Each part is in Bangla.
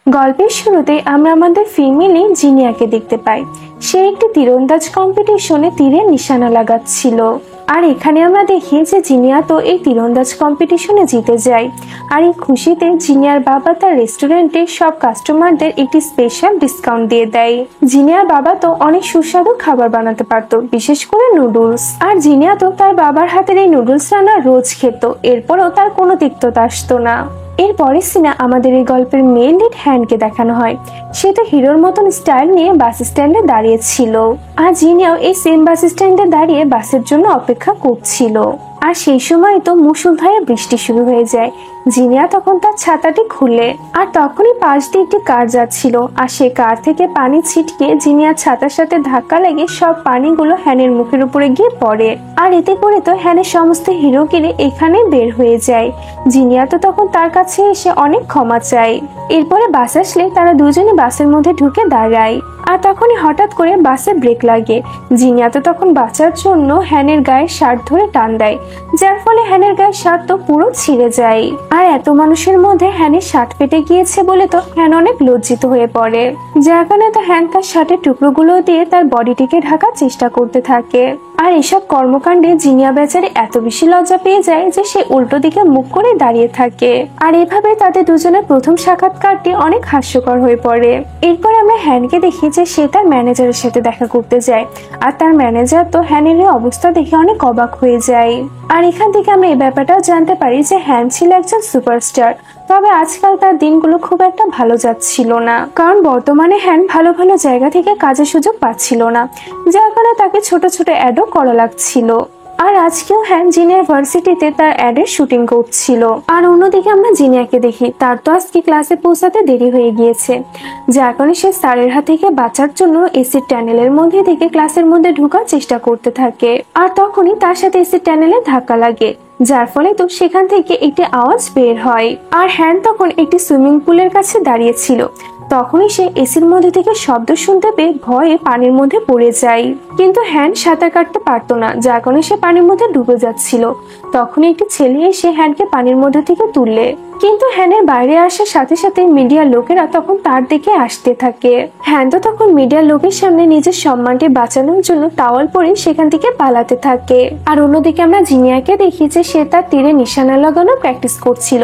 গল্পের শুরুতে আমরা আমাদের ফিমেলি জিনিয়াকে দেখতে পাই। সে একটি তীরন্দাজ কম্পিটিশনে তীরের নিশানা লাগাচ্ছিল। আর এখানে আমরা দেখি যে জিনিয়া তো এই তীরন্দাজ কম্পিটিশনে জিতে যায়। আর এই খুশিতে জিনিয়ার বাবা তার রেস্টুরেন্টে সব কাস্টমারদের একটি স্পেশাল ডিসকাউন্ট দিয়ে দেয়। জিনিয়ার বাবা তো অনেক সুস্বাদু খাবার বানাতে পারতো, বিশেষ করে নুডলস। আর জিনিয়া তো তার বাবার হাতের এই নুডলস রান্না রোজ খেত, এরপরও তার কোনো তিক্ততা আসতো না। এরপরের সিনে আমাদের এই গল্পের মেন লিড হ্যানকে দেখানো হয়। সে তো হিরোর মতন স্টাইল নিয়ে বাস স্ট্যান্ডে দাঁড়িয়ে ছিল। আর জিনিয়াও এই সেম বাস স্ট্যান্ডে দাঁড়িয়ে বাসের জন্য অপেক্ষা করছিল। আর সেই সময় তো মুষলধারে বৃষ্টি শুরু হয়ে যায়। জিনিয়া তখন তার ছাতাটি খুলে, আর তখনই পাশ দিয়ে একটি কার যাচ্ছিল। আর সে কার থেকে পানি ছিটকে জিনিয়ার ছাতার সাথে ধাক্কা লেগে সব পানিগুলো হ্যানের মুখের উপরে গিয়ে পড়ে। আর এতে করে তো হ্যানের সমস্ত হিরোগিরি এখানে বের হয়ে যায়। জিনিয়া তো তখন তার কাছে এসে অনেক ক্ষমা চায়। এরপরে বাস আসলে তারা দুজনে বাসের মধ্যে ঢুকে দাঁড়ায়। আর তখনই হঠাৎ করে বাসে ব্রেক লাগে। জিনিয়া তো তখন বাঁচার জন্য হ্যানের গায়ের শার্ট ধরে টান দেয়, যার ফলে হ্যানের গায়ের শার্ট তো পুরো ছিঁড়ে যায়। আর এত মানুষের মধ্যে হ্যানের শার্ট ফেটে গিয়েছে বলে তো হ্যান অনেক লজ্জিত হয়ে পড়ে, যার কারণে তো হ্যান তার শার্টের টুকরোগুলো দিয়ে তার বডিটিকে ঢাকার চেষ্টা করতে থাকে। আর এসব কর্মকাণ্ডে জিনিয়া বেচারি এত বেশি লজ্জা পেয়ে যায় যে সে উল্টো দিকে মুখ করে দাঁড়িয়ে থাকে। আর এভাবে তাদের দুজনের প্রথম সাক্ষাৎকারটি অনেক হাস্যকর হয়ে পড়ে। এরপর আমরা হ্যানকে দেখি যে সে তার ম্যানেজারের সাথে দেখা করতে যায়। আর তার ম্যানেজার তো হ্যানের এই অবস্থা দেখে অনেক অবাক হয়ে যায়। আর এখান থেকে আমরা এই ব্যাপারটাও জানতে পারি যে হ্যান ছিল একজন সুপারস্টার, তবে আজকাল তার দিনগুলো খুব একটা ভালো যাচ্ছিল না, কারণ বর্তমানে হ্যান ভালো ভালো জায়গা থেকে কাজের সুযোগ পাচ্ছিল না, যার কারণে তাকে ছোট ছোট অ্যাডও করা লাগছিল। আর আজকেও হ্যান জিনিয়ার ভার্সিটিতে তার অ্যাডের শুটিং করছিল। আর অন্যদিকে আমরা জিনিয়াকে দেখি, তার তো আজকে ক্লাসে পৌঁছাতে দেরি হয়ে গিয়েছে, যার কারণে সে স্যারের হাত থেকে বাঁচার জন্য এসির ট্যানেলের মধ্যে থেকে ক্লাসের মধ্যে ঢোকার চেষ্টা করতে থাকে। আর তখনই তার সাথে এসির ট্যানেলে ধাক্কা লাগে, যার ফলে তো সেখান থেকে একটি আওয়াজ বের হয়। আর হ্যান তখন একটি সুইমিং পুলের কাছে দাঁড়িয়েছিল। তখনই সে এসির মধ্যে থেকে শব্দ শুনতে পেয়ে ভয়ে পানির মধ্যে পড়ে যায়। কিন্তু হ্যান সাঁতার কাটতে পারতো না, যার কারণে সে পানির মধ্যে ডুবে যাচ্ছিল। তখনই একটি ছেলে এসে হ্যানকে পানির মধ্যে থেকে তুললে, কিন্তু হ্যানের বাইরে আসার সাথে সাথে মিডিয়ার লোকেরা তখন তার দিকে আসতে থাকে। হ্যান তো তখন মিডিয়ার লোকের সামনে নিজের সম্মানটি বাঁচানোর জন্য টাওয়াল পরে সেখান থেকে পালাতে থাকে। আর অন্যদিকে আমরা জিনিয়াকে দেখি যে সে তার তীরে নিশানা লাগানো প্র্যাকটিস করছিল।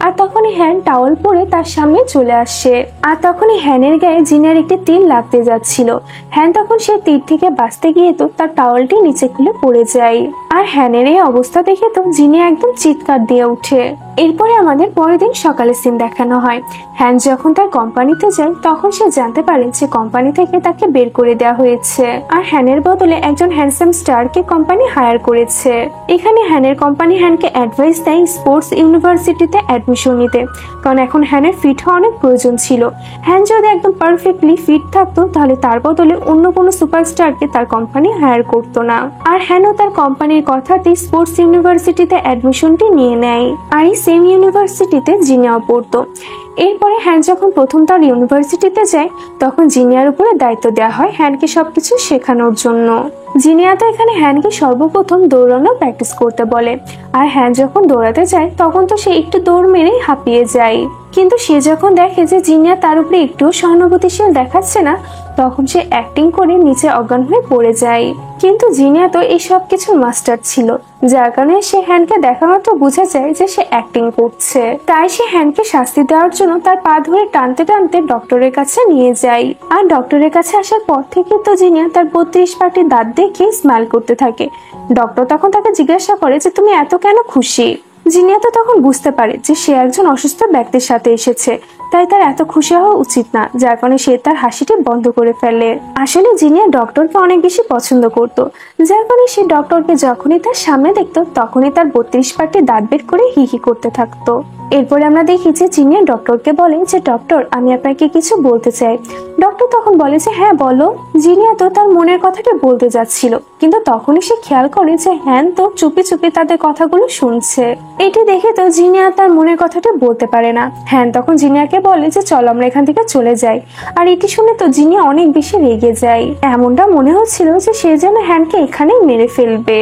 আর তখনই হ্যান টাওয়াল পরে তার সামনে চলে আসে। আর তখনই হ্যানের গায়ে জিনিয়ার একটি তীর লাগতে যাচ্ছিল। হ্যান তখন সে তীর থেকে বাঁচতে গিয়ে তো তার টাওয়ালটি নিচে খুলে পড়ে যায়। আর হ্যানের এই অবস্থা দেখে তো জিনিয়া একদম চিৎকার দিয়ে ওঠে। এরপরে আমাদের পরের দিন সকালে সিন দেখানো হয়। হ্যান যখন তার কোম্পানিতে যায় তখন সে জানতে পারে যে কোম্পানি থেকে তাকে বের করে দেওয়া হয়েছে। আর হ্যানের বদলে একজন হ্যান্ডসাম স্টারকে কোম্পানি হায়ার করেছে। এখানে হ্যানের কোম্পানি হ্যানকে অ্যাডভাইস দেয় স্পোর্টস ইউনিভার্সিটিতে অ্যাডমিশন নিতে, কারণ এখন হ্যানের ফিট হওয়া অনেক প্রয়োজন ছিল। হ্যান যদি একদম পারফেক্টলি ফিট থাকতো তাহলে তার বদলে অন্য কোনো সুপারস্টারকে তার কোম্পানি হায়ার করতো না। আর হ্যানও তার কোম্পানির কথাতে স্পোর্টস ইউনিভার্সিটিতে অ্যাডমিশনটি নিয়ে নেয়। আর এই সেম ইউনিভার্সিটিতে জিনিয়াও পড়তো। এরপরে হ্যান যখন প্রথম তার ইউনিভার্সিটিতে যায় তখন জিনিয়ার উপরে দায়িত্ব দেওয়া হয় হ্যানকে সবকিছু শেখানোর জন্য। জিনিয়া তো এখানে হ্যানকে সর্বপ্রথম দৌড়ানো প্র্যাকটিস করতে বলে। আর হ্যান যখন দৌড়াতে যায় তখন তো সে একটু দৌড় মেরেই হাঁপিয়ে যায়। কিন্তু সে যখন দেখে যে জিনিয়া তার উপরে একটু সহানুভূতিশীল দেখাচ্ছে না, তখন সে অ্যাক্টিং করে নিচে অজ্ঞান হয়ে পড়ে যায়। কিন্তু জিনিয়া তো এই সব কিছুর মাস্টার ছিল, যার কারণে সে হ্যানকে দেখা মাত্র বোঝা যায় যে সে অ্যাক্টিং করছে। তাই সে হ্যানকে শাস্তি দেওয়ার জন্য তার পা ধরে টানতে টানতে ডক্টরের কাছে নিয়ে যায়। আর ডক্টরের কাছে আসার পর থেকে তো জিনিয়া তার 32 পাটি দাঁত দেখে স্মাইল করতে থাকে। ডক্টর তখন তাকে জিজ্ঞাসা করে যে তুমি এত কেন খুশি। জিনিয়া তো তখন বুঝতে পারে যে সে একজন অসুস্থ ব্যক্তির সাথে এসেছে, তাই তার এত খুশি হওয়া উচিত না, যার কারণে সে তার হাসিটি বন্ধ করে ফেলে। আসলে জিনিয়া ডক্টরকে অনেক বেশি পছন্দ করত, যার কারণে সে ডক্টরকে যখনই তার সামনে দেখতো তখনই তার 32 পাটি দাঁত বের করে হি হি করতে থাকতো। এরপরে আমরা দেখি যে জিনিয়া ডক্টরকে বলে যে ডক্টর আমি আপনাকে কিছু বলতে চাই। ডক্টর তখন বলে যে হ্যাঁ বলো। জিনিয়া তো তার মনের কথাটা বলতে যাচ্ছিল, কিন্তু তখনই সে খেয়াল করে যে হ্যান তো চুপি চুপি তাদের কথাগুলো শুনছে। এটি দেখে তো জিনিয়া তার মনের কথাটা বলতে পারে না। হ্যান তখন জিনিয়াকে বলে যে চলো আমরা এখান থেকে চলে যাই। আর এটি শুনে তো জিনিয়া অনেক বেশি রেগে যায়। এমনটা মনে হচ্ছিল যে সে যেন হ্যানকে এখানেই মেরে ফেলবে।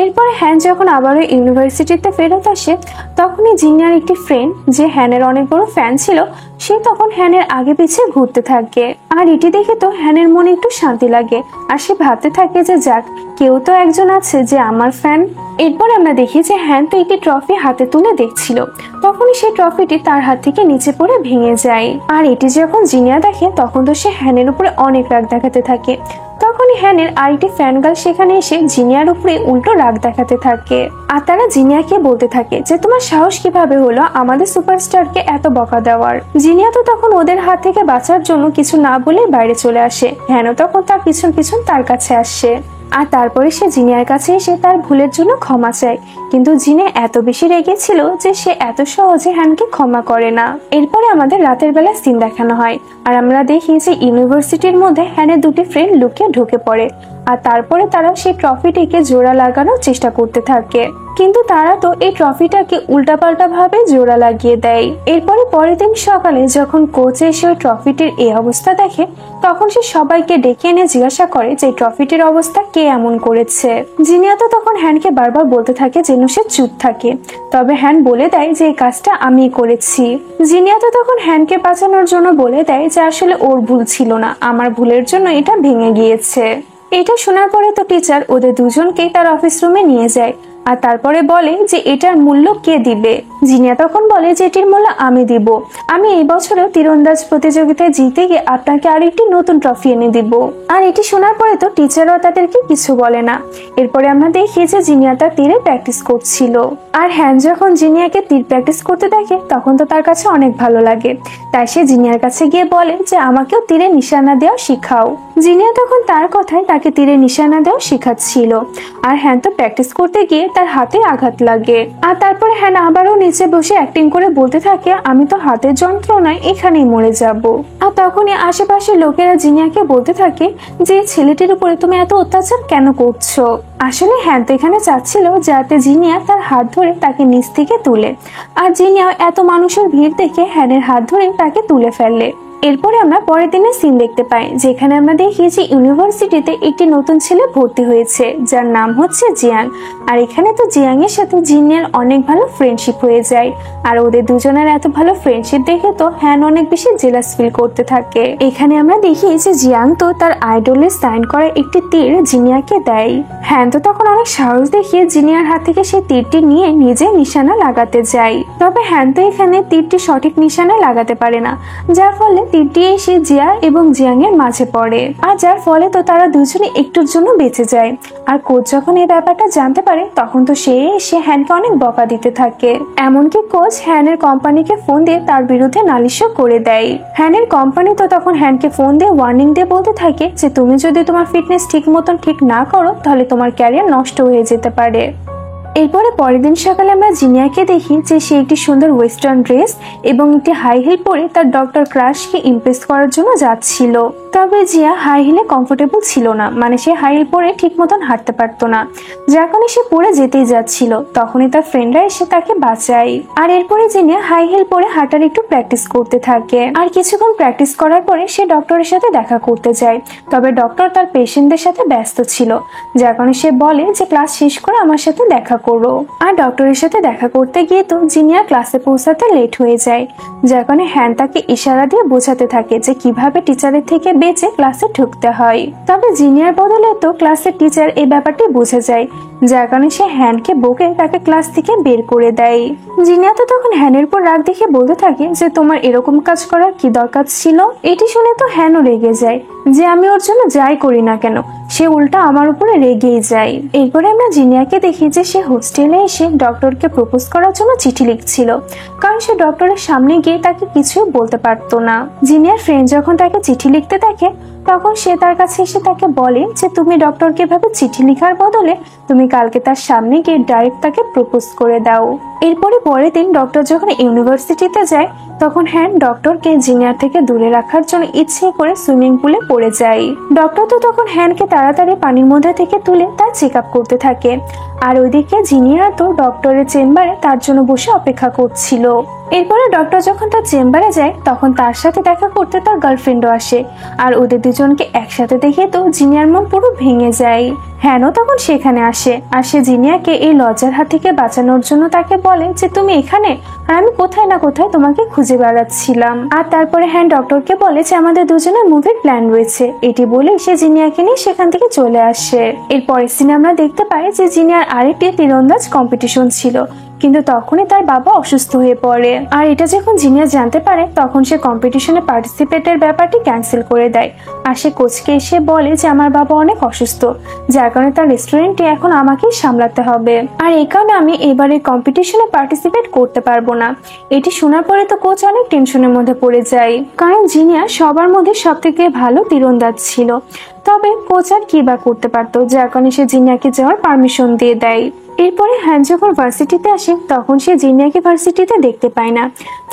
এরপরে হ্যান যখন আবারও ইউনিভার্সিটিতে ফেরত আসে, তখনই জিনিয়ার একটি ফ্রেন্ড, যে হ্যানের অনেক বড় ফ্যান ছিল, সে তখন হ্যানের আগে পিছে ঘুরতে থাকে। আর এটি দেখে তো হ্যানের মনে একটু শান্তি লাগে, আর সে ভাবতে থাকে যে যাক, কেউ তো একজন আছে যে আমার ফ্যান। এরপর আমরা দেখি যে হ্যান তো একটি ট্রফি হাতে তুলে দেখছিল, তখনই সেই ট্রফিটি তার হাত থেকে নিচে পড়ে ভেঙে যায়। আর এটি যখন জিনিয়া দেখে, তখন তো সে হ্যানের উপরে অনেক রাগ দেখাতে থাকে। তখনই হ্যানের আরেকটি ফ্যান গার্ল সেখানে এসে জিনিয়ার উপরে উল্টো রাগ দেখাতে থাকে। আর তারা জিনিয়াকে বলতে থাকে যে তোমার সাহস কিভাবে হলো আমাদের সুপারস্টারকে এত বকা দেওয়ার। জিনিয়া তো তখন ওদের হাত থেকে বাঁচার জন্য কিছু না বলে বাইরে চলে আসে। হ্যানও তখন তার পিছন পিছন তার কাছে আসে, আর তারপরে সে জিনিয়ার কাছে এসে তার ভুলের জন্য ক্ষমা চায়। কিন্তু জিনিয়া এত বেশি রেগে ছিল যে সে এত সহজে হ্যানকে ক্ষমা করে না। এরপরে আমাদের রাতের বেলা সিন দেখানো হয়, আর আমরা দেখি যে ইউনিভার্সিটির মধ্যে হ্যানের দুটি ফ্রেন্ড লুকিয়ে ঢুকে পড়ে, আর তারপরে তারা সেই ট্রফিটিকে জোড়া লাগানোর চেষ্টা করতে থাকে। কিন্তু তারা তো এই ট্রফিটাকে উল্টাপাল্টা ভাবে জোড়া লাগিয়ে দেয়। এরপরে পরের দিন সকালে যখন কোচ এসে ওই ট্রফিটির এই অবস্থা দেখে, তখন সে সবাইকে ডেকে এনে জিজ্ঞাসা করে যে ট্রফিটির অবস্থা কে এমন করেছে। জিনিয়া তো তখন হ্যানকে বারবার বলতে থাকে যেন সে চুপ থাকে, তবে হ্যান বলে দেয় যে এই কাজটা আমি করেছি। জিনিয়া তো তখন হ্যানকে বাঁচানোর জন্য বলে দেয় যে আসলে ওর ভুল ছিল না, আমার ভুলের জন্য এটা ভেঙে গিয়েছে। এটা শোনার পরে তো টিচার ওদের দুজনকেই তার অফিস রুমে নিয়ে যায়, আর তারপরে বলে যে এটার মূল্য কে দিবে। জিনিয়া তখন বলে যে এটির মূল্য আমি দিব, আমি এই বছরেও তীরন্দাজ প্রতিযোগিতায় জিতে গিয়ে আপনাকে আর একটি নতুন ট্রফি এনে দিব। আর এটি শোনার পরে তো টিচারও তাদেরকে কিছু বলে না। এরপরে আমরা দেখি যে জিনিয়া তার তীরে প্র্যাকটিস করছিল, আর হ্যান যখন জিনিয়াকে তীর প্র্যাকটিস করতে দেখে তখন তো তার কাছে অনেক ভালো লাগে, তাই সে জিনিয়ার কাছে গিয়ে বলে যে আমাকেও তীরে নিশানা দেওয়া শিখাও। জিনিয়া তখন তার কথায় তাকে তীরে নিশানা দেওয়া শিখাচ্ছিল, আর হ্যান তো প্র্যাকটিস করতে গিয়ে তার হাতে আঘাত লাগে। আর তারপরে হ্যান আবারও নিচে বসে অ্যাক্টিং করে বলতে থাকে আমি তো হাতের যন্ত্রণায় এখানেই মরে যাব। আর তখনই আশেপাশের লোকেরা জিনিয়াকে বলতে থাকে যে ছেলেটির উপরে তুমি এত অত্যাচার কেন করছো। আসলে হ্যান তো এখানে চাচ্ছিল যাতে জিনিয়া তার হাত ধরে তাকে নিচ থেকে তুলে, আর জিনিয়া এত মানুষের ভিড় দেখে হ্যানের হাত ধরে তাকে তুলে ফেললে। এরপরে আমরা পরের দিনের সিন দেখতে পাই, যেখানে আমরা দেখি যে ইউনিভার্সিটিতে একটি নতুন ছেলে ভর্তি হয়েছে যার নাম হচ্ছে জিয়াং। আর এখানে তো জিয়াং এর সাথে জিনিয়ার অনেক ভালো ফ্রেন্ডশিপ হয়ে যায়, আর ওদের দুজনের এত ভালো ফ্রেন্ডশিপ দেখে তো হ্যান অনেক বেশি জেলাস ফিল করতে থাকে। এখানে আমরা দেখি যে জিয়াং তো তার আইডলের সাইন করা একটি তীর জিনিয়াকে দেয়। হ্যান তো তখন অনেক সাহস দেখিয়ে জিনিয়ার হাত থেকে সেই তীরটি নিয়ে নিজে নিশানা লাগাতে যায়, তবে হ্যান তো এখানে তীরটি সঠিক নিশানা লাগাতে পারে না, যার ফলে তীরটি এসে জিয়া এবং জিয়াং এর মাঝে পড়ে, আর যার ফলে তো তারা দুজনে একটুর জন্য বেঁচে যায়। আর কোচ যখন এই ব্যাপারটা জানতে পারে তখন তো সে এসে হ্যানকে অনেক বকা দিতে থাকে, এমনকি কোচ হ্যানের কোম্পানিকে ফোন দিয়ে তার বিরুদ্ধে নালিশও করে দেয়। হ্যানের কোম্পানি তো তখন হ্যানকে ফোন দিয়ে ওয়ার্নিং দিয়ে বলতে থাকে যে তুমি যদি তোমার ফিটনেস ঠিক মতন ঠিক না করো তাহলে তোমার ক্যারিয়ার নষ্ট হয়ে যেতে পারে। এরপরে পরের দিন সকালে আমরা জিনিয়াকে দেখি যে সে একটি সুন্দর ওয়েস্টার্ন ড্রেস এবং একটি হাই হিল পরে তার ডক্টর ক্রাশকে ইমপ্রেস করার জন্য যাচ্ছিল। তবে জিয়া হাই হিলে কমফোর্টেবল ছিল না, মানে সে হাই হিল পরে ঠিক মতন হাঁটতে পারতো না, যার কারণে সে পড়ে যেতেই যাচ্ছিল। তখনই তার ফ্রেন্ডরা এসে তাকে বাঁচায়, আর এরপরে জিনিয়া হাই হিল পরে হাঁটার একটু প্র্যাকটিস করতে থাকে। আর কিছুক্ষণ প্র্যাকটিস করার পরে সে ডক্টরের সাথে দেখা করতে যায়, তবে ডক্টর তার পেশেন্টদের সাথে ব্যস্ত ছিল, যার কারণে সে বলে যে ক্লাস শেষ করে আমার সাথে দেখা করো। আর ডক্টরের সাথে দেখা করতে গিয়ে তো জিনিয়া ক্লাসে পৌঁছাতে লেট হয়ে যায়, যার কারণে হ্যান তাকে ইশারা দিয়ে বোঝাতে থাকে যে কিভাবে টিচারের থেকে বেঁচে ক্লাসে ঢুকতে হয়। তবে জিনিয়ার বদলে তো ক্লাসের টিচার এই ব্যাপারটি বুঝে যায়, যার কারণে সে হ্যানকে বকে তাকে ক্লাস থেকে বের করে দেয়। জিনিয়া তো তখন হ্যানের উপর রাগ দেখে বলতে থাকে যে তোমার এরকম কাজ করার কি দরকার ছিল। এটি শুনে তো হ্যানও রেগে যায় যে আমি ওর জন্য যাই করি না কেন সে উল্টা আমার উপরে রেগেই যায়। এরপরে আমরা জিনিয়াকে দেখি যে সে হোস্টেলে এসে ডক্টরকে প্রপোজ করার জন্য চিঠি লিখছিল, কারণ সে ডক্টরের সামনে গিয়ে তাকে কিছু বলতে পারতো না। জিনিয়ার ফ্রেন্ড যখন তাকে চিঠি লিখতে দেখে তখন সে তার কাছে এসে তাকে বলে যে তুমি ডক্টরকে ভাবে চিঠি লেখার বদলে তুমি কালকে তার সামনে গিয়ে ডাইরেক্ট তাকে প্রপোজ করে দাও। এরপরে পরের দিন ডক্টর যখন ইউনিভার্সিটিতে যায় তখন হ্যান ডক্টরকে জিনিয়ার থেকে দূরে রাখার জন্য ইচ্ছে করে সুইমিং পুলে পড়ে যায়। ডক্টর তো তখন হ্যানকে তাড়াতাড়ি পানির মধ্যে থেকে তুলে তার চেক আপ করতে থাকে, আর ওইদিকে জিনিয়া তো ডক্টরের চেম্বারে তার জন্য বসে অপেক্ষা করছিল। এরপরে ডক্টর যখন তার চেম্বারে যায় তখন তার সাথে দেখা করতে তার গার্লফ্রেন্ডও আসে, আর ওদের দুজনকে একসাথে দেখে তো জিনিয়ার মন পুরো ভেঙে যায়। হ্যানও তখন সেখানে আসে আর সে জিনিয়াকে এই লজ্জার হাত থেকে বাঁচানোর জন্য তাকে বলে যে তুমি এখানে, আর আমি কোথায় না কোথায় তোমাকে খুঁজে বেড়াচ্ছিলাম। আর তারপরে হ্যান ডক্টরকে বলে যে আমাদের দুজনের মুভির প্ল্যান রয়েছে। এটি বলে সে জিনিয়াকে নিয়ে সেখান থেকে চলে আসে। এরপরের সিনে আমরা দেখতে পাই যে জিনিয়ার আরেকটি তীরন্দাজ কম্পিটিশন ছিল, কিন্তু তখনই তার বাবা অসুস্থ হয়ে পড়ে। আর এটা যখন জিনিয়া জানতে পারে তখন সে কম্পিটিশনে পার্টিসিপেটের ব্যাপারটি ক্যান্সেল করে দেয়। আর সে কোচকে এসে বলে যে আমার বাবা অনেক অসুস্থ, যার কারণে তার রেস্টুরেন্টে এখন আমাকেই সামলাতে হবে, আর এই কারণে আমি এবারে কম্পিটিশনে পার্টিসিপেট করতে পারবো না। এটি শোনার পরে তো কোচ অনেক টেনশনের মধ্যে পড়ে যায়, কারণ জিনিয়া সবার মধ্যে সব থেকে ভালো তীরন্দাজ ছিল। তবে কোচ আর কি বা করতে পারতো, যার কারণে সে জিনিয়াকে যাওয়ার পারমিশন দিয়ে দেয়। এরপরে হ্যান যখন ভার্সিটিতে আসে তখন সে জিনিয়াকে ভার্সিটিতে দেখতে পায় না।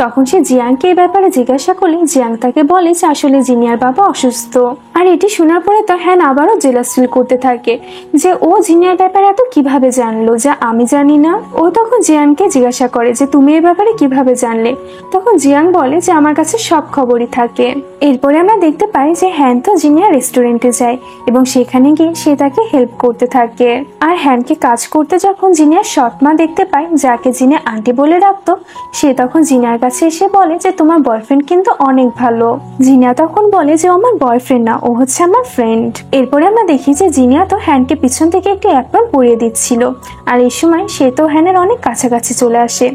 তখন সে জিয়াংকে এই ব্যাপারে জিজ্ঞাসা করলে জিয়াং তাকে বলে যে আসলে জিনিয়ার বাবা অসুস্থ। আর এটি শোনার পরে তো হ্যান আবারও জেলাস ফিল করতে থাকে যে ও জিনিয়ার ব্যাপারে এত কিভাবে জানলো যা আমি জানি না। ও তখন জিয়াংকে জিজ্ঞাসা করে যে তুমি এই ব্যাপারে কিভাবে জানলে। তখন জিয়াং বলে যে আমার কাছে সব খবরই থাকে। এরপরে আমরা দেখতে পাই যে হ্যান তো জিনিয়ার রেস্টুরেন্টে যায় এবং সেখানে গিয়ে সে তাকে হেল্প করতে থাকে। আর হ্যানকে কাজ করতে যখন জিনিয়ার সৎ মা দেখতে পায়, যাকে জিনিয়া আন্টি বলে ডাকতো, সে তখন জিনিয়ার কাছে এসে বলে যে তোমার বয়ফ্রেন্ড কিন্তু অনেক ভালো। জিনিয়া তখন বলে যে আমার বয়ফ্রেন্ড না, ও হচ্ছে আমার ফ্রেন্ড। এরপরে আমরা দেখি যে জিনিয়া তো হ্যানকে পিছন থেকে একটি অ্যাপল পরিয়ে দিচ্ছিল, আর এই সময় সে তো হ্যানের অনেক কাছাকাছি চলে আসে,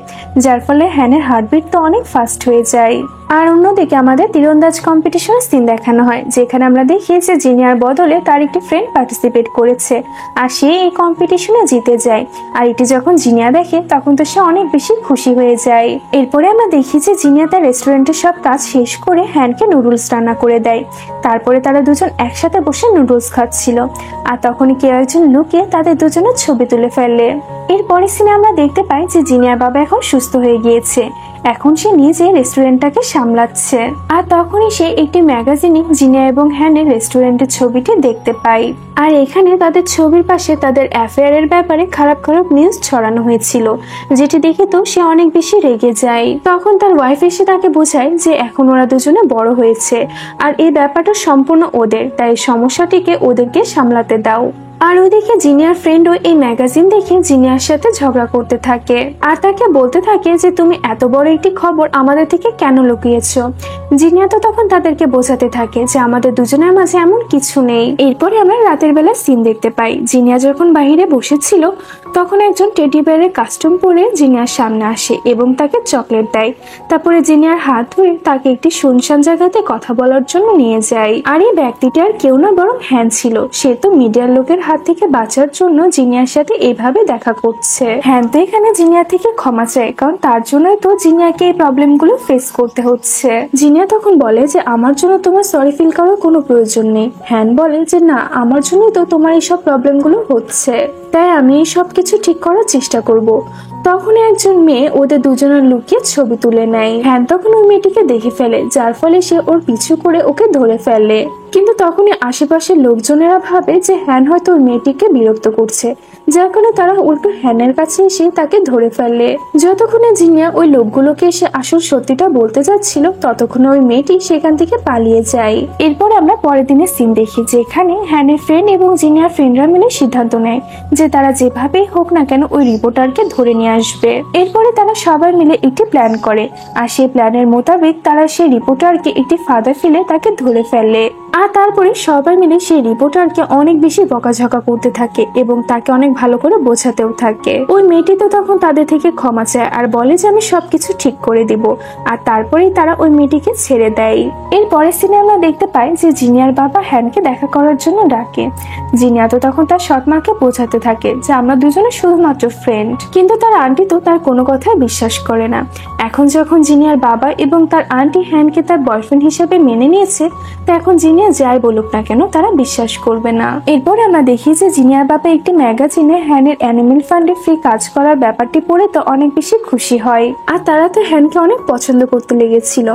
যার ফলে হ্যানের হার্টবিট তো অনেক ফাস্ট হয়ে যায়। আর অন্যদিকে আমাদের তীরন্দাজ কম্পিটিশনের সিন দেখানো হয়, যেখানে আমরা দেখি যে জিনিয়ার বদলে তার একটি ফ্রেন্ড পার্টিসিপেট করেছে আর সে এই কম্পিটিশনে জিতে যায়। আর এটি যখন জিনিয়া দেখে তখন তো সে অনেক বেশি খুশি হয়ে যায়। এরপরে আমরা দেখি যে জিনিয়া তার রেস্টুরেন্টের সব কাজ শেষ করে হ্যানকে নুডলস রান্না করে দেয়। তারপরে তারা দুজন একসাথে বসে নুডলস খাচ্ছিল, আর তখনই কেউ একজন লুকিয়ে তাদের দুজনের ছবি তুলে ফেলে। এরপরে সিনে আমরা দেখতে পাই যে জিনিয়ার বাবা এখন সুস্থ হয়ে গিয়েছে, এখন সে নিজে রেস্টুরেন্টটাকে সামলাচ্ছে। আর তখনই সে একটি ম্যাগাজিনে জিনিয়া এবং হ্যানের রেস্টুরেন্টের ছবিটি দেখতে পায়। আর এখানে তাদের ছবির পাশে তাদের অ্যাফেয়ারের ব্যাপারে খারাপ খারাপ নিউজ ছড়ানো হয়েছিল, যেটি দেখে তো সে অনেক বেশি রেগে যায়। তখন তার ওয়াইফ এসে তাকে বোঝায় যে এখন ওরা দুজনে বড় হয়েছে আর এই ব্যাপারটা সম্পূর্ণ ওদের, তাই সমস্যাটিকে ওদেরকে সামলাতে দাও। আর ওইদিকে জিনিয়ার ফ্রেন্ডও এই ম্যাগাজিন দেখে জিনিয়ার সাথে ঝগড়া করতে থাকে আর তাকে বলতে থাকে যে তুমি এত বড় একটি খবর আমাদের থেকে কেন লুকিয়েছো। জিনিয়া তো তখন তাদেরকে বোঝাতে থাকে যে আমাদের দুজনের মাঝে এমন কিছু নেই। এরপরে আমরা রাতের বেলা সিন দেখতে পাই, জিনিয়া যখন বাহিরে বসেছিল তখন একজন টেডি বিয়ারের কাস্টম পরে জিনিয়ার সামনে আসে এবং তাকে চকলেট দেয়। তারপরে জিনিয়ার হাত ধরে তাকে একটি শুনশান জায়গাতে কথা বলার জন্য নিয়ে যায়। আর এই ব্যক্তিটি আর কেউ না বরং হ্যান ছিল। সে তো মিডিয়ার লোকের হাত থেকে বাঁচার জন্য জিনিয়ার সাথে এইভাবে দেখা করছে। হ্যান তো এখানে জিনিয়া থেকে ক্ষমা চায়, কারণ তার জন্যই তো জিনিয়াকে এই প্রবলেম গুলো ফেস করতে হচ্ছে। জিনিয়া তখন বলে যে আমার জন্য তোমার সরি ফিল করার কোনো প্রয়োজন নেই। হ্যান বলে যে না, আমার জন্যই তো তোমার এইসব প্রবলেম গুলো হচ্ছে, তাই আমি এই সব কিছু ঠিক করার চেষ্টা করব। তখন একজন মেয়ে ওদের দুজনের লুকিয়ে ছবি তুলে নেয়। হ্যান তখন ওই মেয়েটিকে দেখে ফেলে, যার ফলে সে ওর পিছু করে ওকে ধরে ফেলে। কিন্তু তখনই আশেপাশের লোকজনেরা ভাবে যে হ্যান হয়তো ওই মেয়েটিকে বিরক্ত করছে, যার কারণে তারা উল্টো হ্যানের কাছে এসে তাকে ধরে ফেলে। যতক্ষণে জিনিয়া ওই লোকগুলোকে এসে আসল সত্যিটা বলতে যাচ্ছিল ততক্ষণে ওই মেয়েটি সেখান থেকে পালিয়ে যায়। এরপর আমরা পরের দিনের সিন দেখি, যেখানে হ্যানের ফ্রেন্ড এবং জিনিয়ার ফ্রেন্ডরা মিলে সিদ্ধান্ত নেয় যে তারা যেভাবেই হোক না কেন ওই রিপোর্টারকে ধরে নিয়ে আসবে। এরপরে তারা সবাই মিলে একটি প্ল্যান করে, আর সেই প্ল্যানের মোতাবেক তারা সেই রিপোর্টারকে একটি ফাঁদে ফেলে তাকে ধরে ফেলে। আর তারপরে সবাই মিলে সেই রিপোর্টারকে অনেক বেশি বকাঝকা করতে থাকে এবং তাকে অনেক ভালো করে বোঝাতেও থাকে। ওই মেয়েটি তো তখন তাদের থেকে ক্ষমা চায় আর বলে যে আমি সবকিছু ঠিক করে দিব, আর তারপরেই তারা ওই মেয়েটিকে ছেড়ে দেয়। এর পরের সিনে আমরা দেখতে পাই যে জিনিয়ার বাবা হ্যানকে দেখা করার জন্য ডাকে। জিনিয়া তো তখন তার সৎ মাকে বোঝাতে থাকে যে আমরা দুজনে শুধুমাত্র ফ্রেন্ড, কিন্তু তার আন্টি তো তার কোনো কথাই বিশ্বাস করে না। এখন যখন জিনিয়ার বাবা এবং তার আন্টি হ্যানকে তার বয়ফ্রেন্ড হিসেবে মেনে নিয়েছে, তো এখন জিনিয়া যাই বলুক না কেন তারা বিশ্বাস করবে না। এরপর আমরা দেখি যে জিনিয়ার বাবা একটি ম্যাগাজিনে হ্যানের অ্যানিমেল ফান্ডে ফ্রি কাজ করার ব্যাপারটি পড়ে তো অনেক বেশি খুশি হয়, আর তারা তো হ্যানকে অনেক পছন্দ করতে লেগেছিল।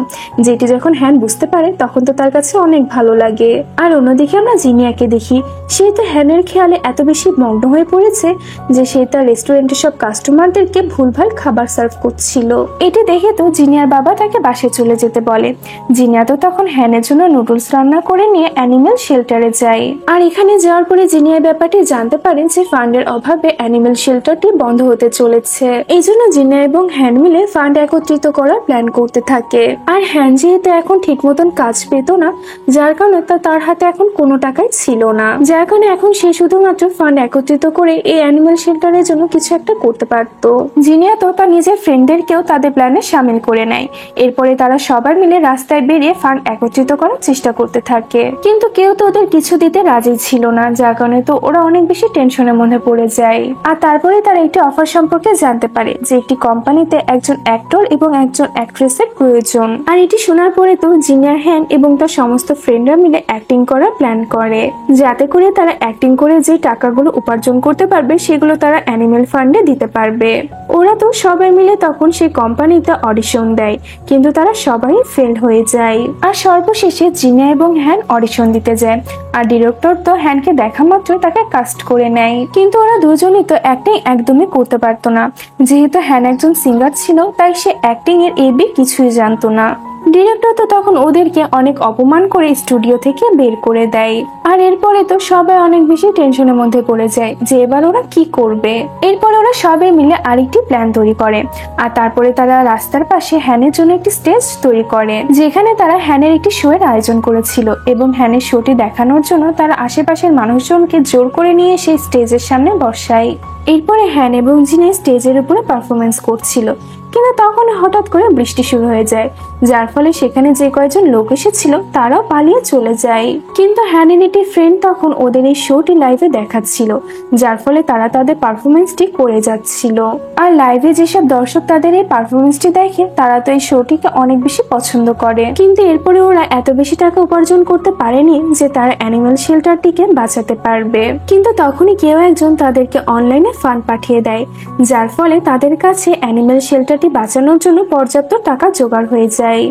যেটি যখন হ্যান বুঝতে পারে তখন তো তার কাছে অনেক ভালো লাগে। আর অন্যদিকে আমরা জিনিয়াকে দেখি, সে তো হ্যানের খেয়ালে এত বেশি মগ্ন হয়ে পড়েছে যে সে তার রেস্টুরেন্টের সব কাস্টমারদেরকে ভুলভাল খাবার সার্ভ করছিল। এটি দেখে তো জিনিয়ার বাবা তাকে বাসায় চলে যেতে বলে। জিনিয়া তো তখন হ্যানের জন্য নুডলস রান্না করে করে নিয়ে অ্যানিমেল শেল্টারে যায়। আর এখানে যাওয়ার পরে জিনিয়া ব্যাপারটি জানতে পারেন যে ফান্ডের অভাবে অ্যানিমেল শেল্টারটি বন্ধ হতে চলেছে। এই জন্য জিনিয়া এবং হ্যান মিলে ফান্ড একত্রিত করার প্ল্যান করতে থাকে। আর হ্যান যেহেতু এখন ঠিক মতন কাজ পেত না, যার কারণে তার হাতে এখন কোনো টাকাই ছিল না, যার কারণে এখন সে শুধুমাত্র ফান্ড একত্রিত করে এই অ্যানিমেল শেল্টারের জন্য কিছু একটা করতে পারতো। জিনিয়া তো তার নিজের ফ্রেন্ডদেরকেও তাদের প্ল্যানে সামিল করে নেয়। এরপরে তারা সবাই মিলে রাস্তায় বেরিয়ে ফান্ড একত্রিত করার চেষ্টা করতে থাকে, কিন্তু কেউ তো ওদের কিছু দিতে রাজি ছিল না, যার কারণে তো ওরা অনেক বেশি টেনশনের মধ্যে পড়ে যায়। আর তারপরে তারা একটি অফার সম্পর্কে জানতে পারে যে একটি কোম্পানিতে একজন অ্যাক্টর এবং একজন অ্যাক্ট্রেসের প্রয়োজন। আর এটি শোনার পরে তো জিনিয়ার হ্যান এবং তার সমস্ত ফ্রেন্ডরা মিলে অ্যাক্টিং করার প্ল্যান করে, যাতে করে তারা অ্যাক্টিং করে যে টাকাগুলো উপার্জন করতে পারবে সেগুলো তারা অ্যানিমেল ফান্ডে দিতে পারবে। ওরা তো সবাই মিলে তখন সেই কোম্পানিতে অডিশন দেয়, কিন্তু তারা সবাই ফেল হয়ে যায়। আর সর্বশেষে জিনিয়া এবং হ্যান অডিশন দিতে যায়, আর ডিরেক্টর তো হ্যানকে দেখা মাত্র তাকে কাস্ট করে নেয়। কিন্তু ওরা দুজনই তো অ্যাক্টিং একদমই করতে পারতো না, যেহেতু হ্যান একজন সিঙ্গার ছিল তাই সে অ্যাক্টিং এর এবি কিছুই জানতো না। ডিরেক্টর তো তখন ওদেরকে অনেক অপমান করে স্টুডিও থেকে বের করে দেয়। আর এরপরে তো সবাই অনেক বেশি টেনশনের মধ্যে পড়ে যায় যে এবার ওরা কি করবে। এরপরে ওরা সবাই মিলে আরেকটি প্ল্যান তৈরি করে, আর তারপরে তারা রাস্তার পাশে হ্যানের জন্য একটি স্টেজ তৈরি করে, যেখানে তারা হ্যানের একটি শো এর আয়োজন করেছিল, এবং হ্যানের শোটি দেখানোর জন্য তারা আশেপাশের মানুষজনকে জোর করে নিয়ে সেই স্টেজের সামনে বসায়। এরপরে হ্যান এবং জিনি স্টেজের উপরে পারফরমেন্স করছিল, কিন্তু তখন হঠাৎ করে বৃষ্টি শুরু হয়ে যায়, যার ফলে সেখানে যে কয়েকজন লোক এসেছিল তারাও পালিয়ে চলে যায়। কিন্তু হ্যানের একটি ফ্রেন্ড তখন ওদের এই শোটি লাইভে দেখাচ্ছিল, যার ফলে তারা তাদের পারফরমেন্সটি করে যাচ্ছিল। আর লাইভে যেসব দর্শক তাদের এই পারফরমেন্সটি দেখে তারা তো এই শোটিকে অনেক বেশি পছন্দ করে, কিন্তু এরপরে ওরা এত বেশি টাকা উপার্জন করতে পারেনি যে তারা অ্যানিমেল শেল্টারটিকে বাঁচাতে পারবে। কিন্তু তখনই কেউ একজন তাদেরকে অনলাইনে ফান্ড পাঠিয়ে দেয়, যার ফলে তাদের কাছে অ্যানিমেল শেল্টারটি বাঁচানোর জন্য পর্যাপ্ত টাকা জোগাড় হয়ে যায়।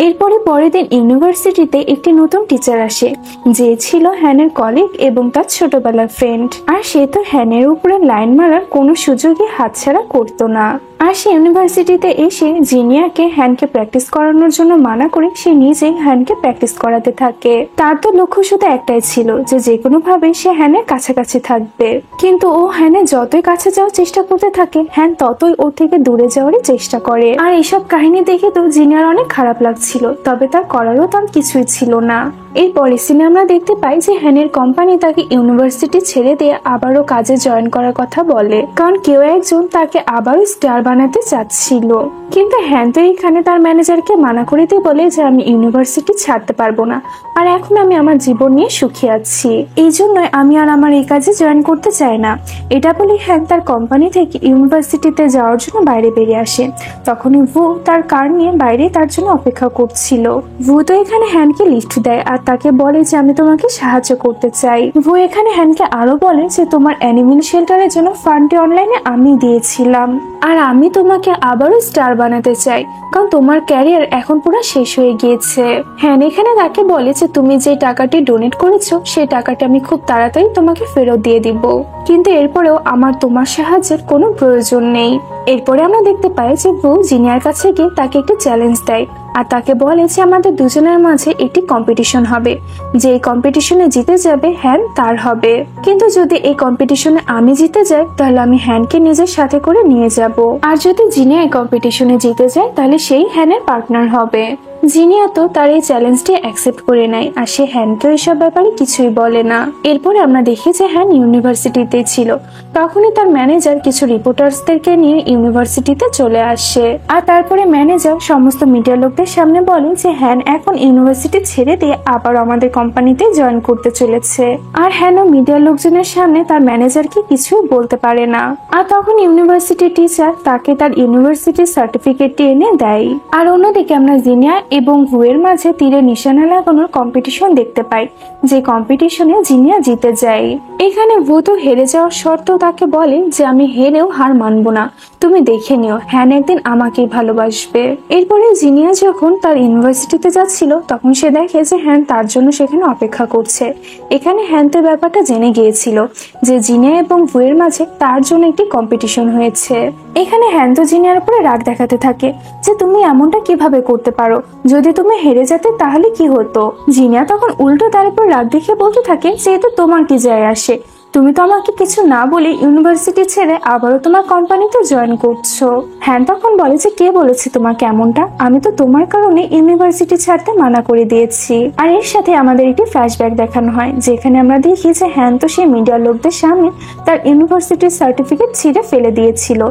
এরপরে পরের দিন ইউনিভার্সিটিতে একটি নতুন টিচার আসে, যে ছিল হ্যানের কলিগ এবং তার ছোটবেলার ফ্রেন্ড। আর সে তো হ্যানের উপরে লাইন মারার কোনো সুযোগই হাতছাড়া করতো না। আর সে ইউনিভার্সিটিতে এসে জিনিয়াকে হ্যানকে প্র্যাকটিস করানোর জন্য মানা করে সে নিজেই হ্যানকে প্র্যাকটিস করাতে থাকে। তার তো লক্ষ্য শুধু একটাই ছিল যে কোনো ভাবে সে হ্যানের কাছাকাছি থাকবে, কিন্তু ও হ্যানের যতই কাছে যাওয়ার চেষ্টা করতে থাকে হ্যান ততই ওর থেকে দূরে যাওয়ারই চেষ্টা করে। আর এইসব কাহিনী দেখে তো জিনিয়ার অনেক খারাপ লাগছিল, তবে তার করারও তার কিছুই ছিল না। এরপরে সিনে আমরা দেখতে পাই যে হ্যানের কোম্পানি তাকে ইউনিভার্সিটি ছেড়ে দিয়ে আবারও কাজে জয়েন করার কথা বলে, কারণ কেউ একজন তাকে আবারও স্টার বানাতে চাচ্ছিল। কিন্তু হ্যান তো এখানে তার ম্যানেজারকে মানা করে দিয়ে বলে যে আমি ইউনিভার্সিটি ছাড়তে পারবো না, আর এখন আমি আমার জীবন নিয়ে সুখী আছি, এই জন্যই আমি আর আমার এই কাজে জয়েন করতে চাই না। এটা বলে হ্যান তার কোম্পানি থেকে ইউনিভার্সিটিতে যাওয়ার জন্য বাইরে বেরিয়ে আসে। তখনই ভু তার কার নিয়ে বাইরে তার জন্য অপেক্ষা করছিল। ভু তো এখানে হ্যানকে লিফট দেয় আর তাকে বলে যে আমি তোমাকে সাহায্য করতে চাই। ভু এখানে হ্যানকে আরো বলে যে তোমার অ্যানিমেল শেল্টারের জন্য ফান্ডটি অনলাইনে আমি দিয়েছিলাম, আর আমি তোমাকে আবারও স্টার বানাতে চাই, কারণ তোমার ক্যারিয়ার এখন পুরো শেষ হয়ে গিয়েছে। হ্যান এখানে তাকে বলে যে তুমি যে টাকাটি ডোনেট করেছো সেই টাকাটি আমি খুব তাড়াতাড়ি তোমাকে ফেরত দিয়ে দিব, কিন্তু এরপরেও আমার তোমার সাহায্যের কোনো প্রয়োজন নেই। এরপরে আমরা দেখতে পাই যে ভু জিনিয়ার কাছে গিয়ে তাকে একটি চ্যালেঞ্জ দেয়, আর তাকে বলে যে আমাদের দুজনের মাঝে একটি কম্পিটিশন হবে, যে এই কম্পিটিশনে জিতে যাবে হ্যান তার হবে, কিন্তু যদি এই কম্পিটিশনে আমি জিতে যাই তাহলে আমি হ্যানকে নিজের সাথে করে নিয়ে যাব, আর যদি জিনিয়া এই কম্পিটিশনে জিতে যায় তাহলে সেই হ্যানের পার্টনার হবে। জিনিয়া তো তার এই চ্যালেঞ্জটি অ্যাকসেপ্ট করে নেয়, আর সে হ্যানকে এসব ব্যাপারে কিছুই বলে না। এরপরে আমরা দেখি যে হ্যান ইউনিভার্সিটিতে ছিল, তখনই তার ম্যানেজার কিছু রিপোর্টার্সদেরকে নিয়ে ইউনিভার্সিটিতে চলে আসে, আর তারপরে ম্যানেজার সমস্ত মিডিয়া লোকদের সামনে বলে যে হ্যান এখন ইউনিভার্সিটি ছেড়ে দিয়ে আবার আমাদের কোম্পানিতে জয়েন করতে চলেছে। আর হ্যানও মিডিয়া লোকজনের সামনে তার ম্যানেজারকে কিছু বলতে পারে না। আর তখন ইউনিভার্সিটি টিচার তাকে তার ইউনিভার্সিটির সার্টিফিকেটটি এনে দেয়। আর অন্যদিকে আমরা জিনিয়া এবং ভুয়ের মাঝে তীরে নিশানা লাগানোর কম্পিটিশন দেখতে পাই, যে কম্পিটিশনে জিনিয়া জিতে যায়। এখানে ভু তো হেরে যাওয়ার শর্ত তাকে বলে যে আমি হেরেও হার মানবো না, তুমি দেখে নিও, হ্যান একদিন আমাকেই ভালোবাসবে। এরপরে জিনিয়া যখন তার ইউনিভার্সিটিতে যাচ্ছিল তখন সে দেখে যে হ্যান তার জন্য সেখানে অপেক্ষা করছে। এখানে হ্যান তো ব্যাপারটা জেনে গিয়েছিল যে জিনিয়া এবং ভুয়ের মাঝে তার জন্য একটি কম্পিটিশন হয়েছে। এখানে হ্যান তো জিনিয়ার উপরে রাগ দেখাতে থাকে যে তুমি এমনটা কিভাবে করতে পারো, যদি তুমি হেরে যেতে তাহলে কি হতো। জিনিয়া তখন উল্টো তার উপর রাগ দেখিয়ে বলতে থাকে যে এতে তোমার কি যায় আসে, তুমি তো আমাকে কিছু না বলে ইউনিভার্সিটি ছেড়ে আবারও তোমার কোম্পানিতে জয়েন করছো। হ্যান তখন বলে যে কে বলেছে তোমাকে এমনটা, আমি তো তোমার কারণে ইউনিভার্সিটি ছাড়তে মানা করে দিয়েছি। আর এর সাথে আমাদের একটি ফ্ল্যাশব্যাক দেখানো হয় যেখানে আমরা দেখি যে হ্যান তো সেই মিডিয়ার লোকদের সামনে তার ইউনিভার্সিটির সার্টিফিকেট ছিঁড়ে ফেলে দিয়েছিল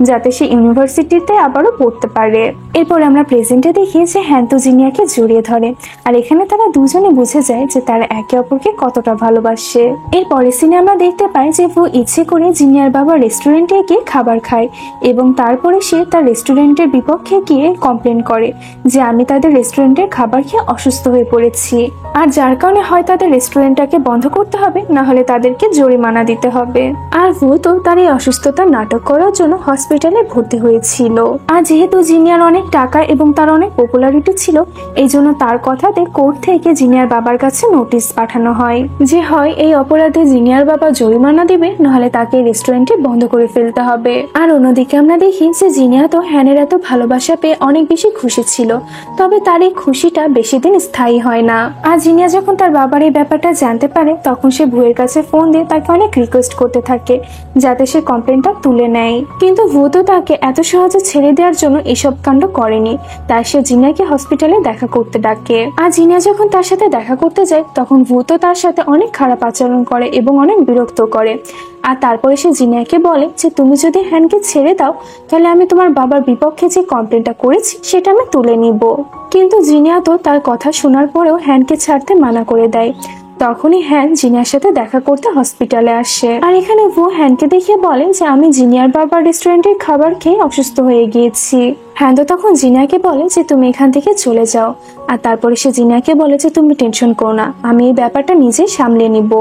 যাতে সে ইউনিভার্সিটিতে আবারও পড়তে পারে। এরপর আমরা প্রেজেন্টে দেখি যে হ্যান তো জিনিয়াকে জড়িয়ে ধরে, আর এখানে তারা দুজনে বুঝে যায় যে তারা একে অপরকে কতটা ভালোবাসে। এরপরে সিনে আমরা দেখতে পাই যে ভু ইচ্ছে করে জিনিয়ার বাবা রেস্টুরেন্টে গিয়ে খাবার খায় এবং তারপরে সে তার রেস্টুরেন্টের বিপক্ষে গিয়ে কমপ্লেন করে যে আমি তাদের রেস্টুরেন্টের খাবার খেয়ে অসুস্থ হয়ে পড়েছি, আর যার কারণে হয় তাদের রেস্টুরেন্টটাকে বন্ধ করতে হবে, না হলে তাদেরকে জরিমানা দিতে হবে। আর ভু তো তার এই অসুস্থতার নাটক করার জন্য হসপিটালে ভর্তি হয়েছিল। আর যেহেতু জিনিয়ার অনেক টাকা এবং তার অনেক পপুলারিটি ছিল, এই জন্য তার কথাতে কোর্ট থেকে জিনিয়ার বাবার কাছে নোটিশ পাঠানো হয় যে হয় এই অপরাধে জিনিয়ার বাবা জরিমানা দিবে, নাহলে তাকে রেস্টুরেন্টে বন্ধ করে ফেলতে হবে। আর অন্যদিকে আমরা দেখি যে জিনিয়া তো হ্যানের এত ভালোবাসা পেয়ে অনেক বেশি খুশি ছিল, তবে তার এই খুশিটা বেশি দিন স্থায়ী হয় না। আর জিনিয়া যখন তার বাবার এই ব্যাপারটা জানতে পারে তখন সে ভুয়ের কাছে ফোন দিয়ে তাকে অনেক রিকোয়েস্ট করতে থাকে যাতে সে কমপ্লেনটা তুলে নেয়, কিন্তু ভু তো তাকে এত সহজে ছেড়ে দেওয়ার জন্য এসব কাণ্ড করেনি। তাই সে জিনিয়াকে হসপিটালে দেখা করতে ডাকে। আর জিনিয়া যখন তার সাথে দেখা করতে যায় তখন ভু তো তার সাথে অনেক খারাপ আচরণ করে এবং অনেক বিরক্ত করে। আর তারপরে সে জিনিয়াকে বলে যে তুমি যদি হ্যানকে ছেড়ে দাও তাহলে আমি তোমার বাবার বিপক্ষে যে কমপ্লেনটা করেছি সেটা আমি তুলে নিব। কিন্তু জিনিয়া তো তার কথা শোনার পরেও হ্যানকে ছাড়তে মানা করে দেয়। তখনই হ্যান জিনিয়ার সাথে দেখা করতে হসপিটালে আসে। আর এখানে ভু হ্যানকে দেখিয়ে বলে যে আমি জিনিয়ার বাবার রেস্টুরেন্টের খাবার খেয়ে অসুস্থ হয়ে গিয়েছি। হ্যান তো তখন জিনিয়াকে বলে যে তুমি এখান থেকে চলে যাও। আর তারপরে সে জিনিয়াকে বলে যে তুমি টেনশন করো না, আমি এই ব্যাপারটা নিজেই সামলে নিব।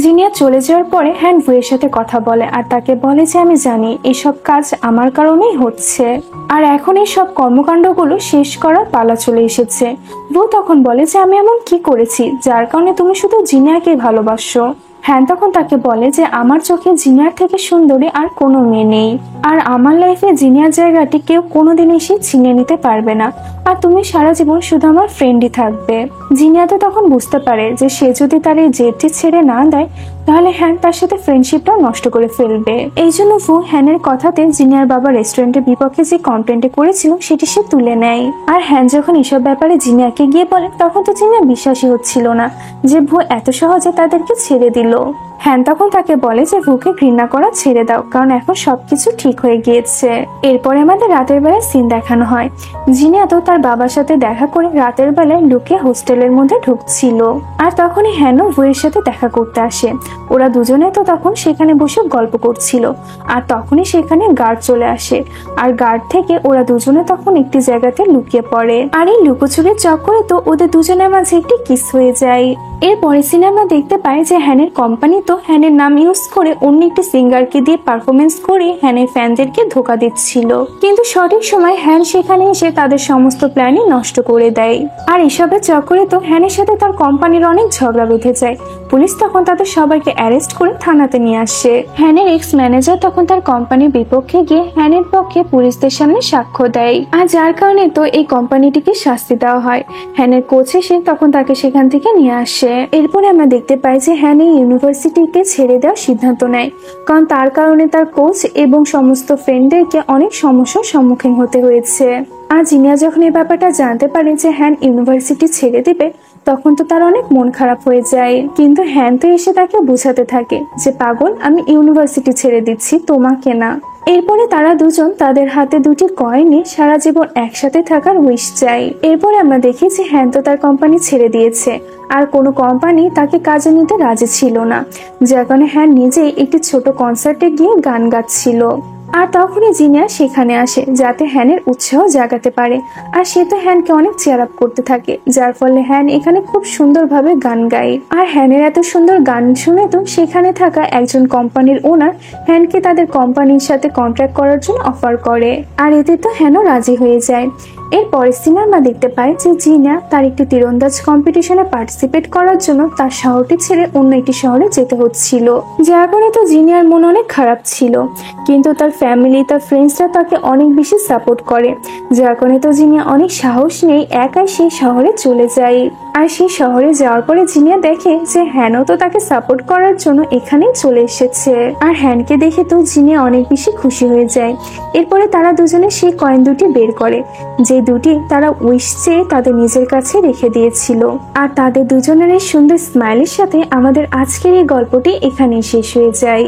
জিনিয়া চলে যাওয়ার পরে হ্যান ভুয়ের সাথে কথা বলে আর তাকে বলে যে আমি জানি এসব কাজ আমার কারণেই হচ্ছে, আর এখন এই সব কর্মকাণ্ডগুলো শেষ করার পালা চলে এসেছে। ভু তখন বলে যে আমি এমন কি করেছি যার কারণে তুমি শুধু জিনিয়াকেই ভালোবাসো। হ্যান তখন তাকে বলে যে আমার চোখে জিনিয়ার থেকে সুন্দরী আর কোনো মেয়ে নেই, আর আমার লাইফে জিনিয়ার জায়গাটি কেউ কোনোদিন এসে ছিনিয়ে নিতে পারবে না, আর তুমি সারা জীবন শুধু আমার ফ্রেন্ডই থাকবে। জিনিয়া তো তখন বুঝতে পারে যে সে যদি তার এই জেদটি ছেড়ে না দেয় তাহলে হ্যান তার সাথে ফ্রেন্ডশিপটা নষ্ট করে ফেলবে। এই জন্য ভু হ্যানের কথাতে জিনিয়ার বাবা রেস্টুরেন্টের বিপক্ষে যে কমপ্লেনটা করেছিল সেটি সে তুলে নেয়। আর হ্যান যখন এসব ব্যাপারে জিনিয়াকে গিয়ে বলে তখন তো জিনিয়া বিশ্বাসই হচ্ছিল না যে ভু এত সহজে তাদেরকে ছেড়ে দিল। হ্যান তখন তাকে বলে যে ভুকে ঘৃণা করা ছেড়ে দাও, কারণ এখন সবকিছু ঠিক হয়ে গিয়েছে। এরপরে আমাদের রাতের বেলায় সিন দেখানো হয়। জিনিয়া তো তার বাবার সাথে দেখা করে রাতের বেলায় লুকিয়ে হোস্টেলের মধ্যে ঢুকছিল, আর তখনই হ্যানও ভুয়ের সাথে দেখা করতে আসে। ওরা দুজনে তো তখন সেখানে বসে গল্প করছিল, আর তখনই সেখানে গার্ড চলে আসে। আর গার্ড থেকে ওরা দুজনে তখন একটি জায়গাতে লুকিয়ে পড়ে, আর এই লুকোচুরির চক্করে তো ওদের দুজনের মাঝে একটি কিস হয়ে যায়। এরপরে সিনেমা দেখতে পাই যে হ্যানের কোম্পানি তো হ্যানের নাম ইউজ করে অন্য একটি সিঙ্গারকে দিয়ে পারফরমেন্স করে হ্যানের ফ্যানদেরকে ধোকা দিচ্ছিল, কিন্তু সঠিক সময় হ্যান সেখানে এসে তাদের সমস্ত প্ল্যানই নষ্ট করে দেয়। আর এসবের চক্করে তো হ্যানের সাথে তার কোম্পানির অনেক ঝগড়া বেঁধে যায়। পুলিশ তখন তাদের সবাইকে অ্যারেস্ট করে থানাতে নিয়ে আসে। হ্যানের এক্স ম্যানেজার তখন তার কোম্পানির বিপক্ষে গিয়ে হ্যানের পক্ষে পুলিশদের সামনে সাক্ষ্য দেয়, আর যার কারণে তো এই কোম্পানিটিকে শাস্তি দেওয়া হয়। হ্যানের কোচ এসে তখন তাকে সেখান থেকে নিয়ে আসে। এরপরে আমরা দেখতে পাই যে হ্যান এই ইউনিভার্সিটিকে ছেড়ে দেওয়ার সিদ্ধান্ত নেয়, কারণ তার কারণে তার কোচ এবং সমস্ত ফ্রেন্ডদেরকে অনেক সমস্যার সম্মুখীন হতে হয়েছে। আর জিনিয়া যখন এই ব্যাপারটা জানতে পারে যে হ্যান ইউনিভার্সিটি ছেড়ে দিবে তখন তো তার অনেক মন খারাপ হয়ে যায়, কিন্তু হ্যান তো এসে তাকে বোঝাতে থাকে যে পাগল, আমি ইউনিভার্সিটি ছেড়ে দিচ্ছি, তোমাকে না। এরপরে তারা দুজন তাদের হাতে দুটি কয়েনে সারা জীবন একসাথে থাকার উইশ চাই। এরপরে আমরা দেখি যে হ্যান তো তার কোম্পানি ছেড়ে দিয়েছে, আর কোনো কোম্পানি তাকে কাজে নিতে রাজি ছিল না, যার কারণে হ্যান নিজেই একটি ছোট কনসার্টে গিয়ে গান গাচ্ছিল। আর তখনই জিনিয়া সেখানে আসে যাতে হ্যানের উৎসাহ জাগাতে পারে। আর সে তো হ্যানকে অনেক চেয়ার আপ করতে থাকে, যার ফলে হ্যান এখানে খুব সুন্দরভাবে গান গায়। আর হ্যানের এত সুন্দর গান শুনে তো সেখানে থাকা একজন কোম্পানির ওনার হ্যানকে তাদের কোম্পানির সাথে কন্ট্রাক্ট করার জন্য অফার করে। আর এতে তো হ্যানও রাজি হয়ে যায়। এর পরের সিনে আমরা দেখতে পাই যে জিনিয়া তার একটি তীরন্দাজ কম্পিটিশনে পার্টিসিপেট করার জন্য তার শহরটি ছেড়ে অন্য একটি শহরে যেতে হচ্ছিল। যার কারণে তো জিনিয়ার মন অনেক খারাপ ছিল, কিন্তু তার ফ্যামিলি তার ফ্রেন্ডসরা তাকে অনেক বেশি সাপোর্ট করে। যার কারণে তো জিনিয়া অনেক সাহস নিয়ে একাই সেই শহরে চলে যায়। আর সেই শহরে যাওয়ার পরে জিনিয়া দেখে যে হ্যানও তো তাকে সাপোর্ট করার জন্য এখানেই চলে এসেছে। আর হ্যানকে দেখে তো জিনিয়া অনেক বেশি খুশি হয়ে যায়। এরপরে তারা দুজনে সেই কয়েন দুটি বের করে, যে দুটি তারা উইশ চেয়ে তাদের নিজের কাছে রেখে দিয়েছিল। আর তাদের দুজনের এই সুন্দর স্মাইলের সাথে আমাদের আজকের এই গল্পটি এখানেই শেষ হয়ে যায়।